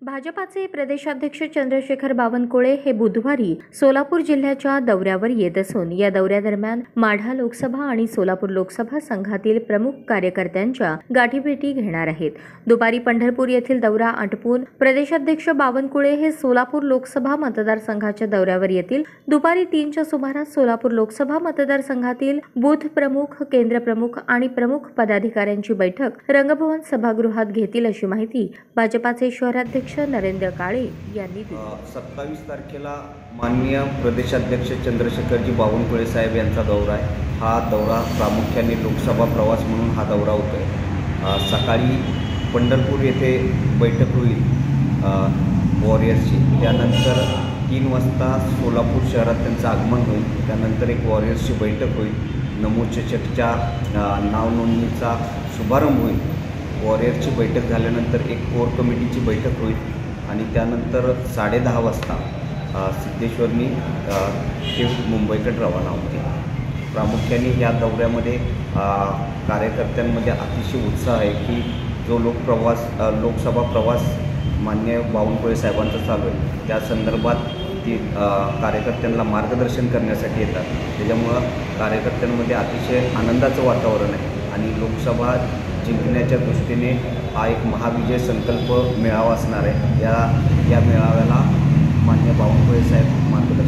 भाजपाचे प्रदेशाध्यक्ष चंद्रशेखर बावनकुळे हे बुधवारी सोलापूर जिल्ह्याच्या दौऱ्यावर येत असून या दौऱ्यादरम्यान माढा लोकसभा आणि सोलापूर लोकसभा संघातील प्रमुख कार्यकर्त्यांच्या गाठीभेटी घेणार आहेत। दुपारी पंढरपूर येथील दौरा आटपून प्रदेशाध्यक्ष बावनकुळे हे सोलापूर लोकसभा मतदारसंघाच्या दौऱ्यावर येतील। दुपारी 3च्या सुमारास सोलापूर लोकसभा मतदारसंघातील बूथ प्रमुख, केंद्र प्रमुख आणि प्रमुख पदाधिकाऱ्यांची बैठक रंगभवन सभागृहात घेतील अशी माहिती भाजपाचे शहराध्यक्ष नरेंद्र काळे यांनी दिली। 27 तारखेला माननीय प्रदेशाध्यक्ष चंद्रशेखरजी बावनकुळे साहेब यांचा दौरा आहे। हा दौरा प्रामुख्याने लोकसभा प्रवास म्हणून हा दौरा होतोय। सकाळी पंढरपूर येथे बैठक होईल वॉरियर्सची, त्यानंतर 3 वाजता सोलापूर शहरात त्यांचं आगमन होईल। त्यानंतर एक वॉरियर्सची बैठक होईल, नमो चषकच्या नाव नोंदणीचा शुभारंभ होईल। वॉरियरची बैठक झाल्यानंतर एक कोर कमिटीची बैठक होईल आणि त्यानंतर 10:30 वाजता सिद्धेश्वरनी ते मुंबईकडे रवाना होते। प्रामुख्याने या दौऱ्यामध्ये कार्यकर्त्यांमध्ये अतिशय उत्साह आहे की जो लोकसभा प्रवास माननीय बावनकुळे साहेबांचा चालू आहे त्या संदर्भात ती कार्यकर्त्यांना मार्गदर्शन करण्यासाठी येतात। त्याच्यामुळं कार्यकर्त्यांमध्ये अतिशय आनंदाचं वातावरण आहे आणि लोकसभा जिंकण्याच्या दृष्टीने हा एक महाविजय संकल्प मेळावा असणार आहे। या मेळाव्याला माननीय बावनकुळे साहेब मार्गदर्शन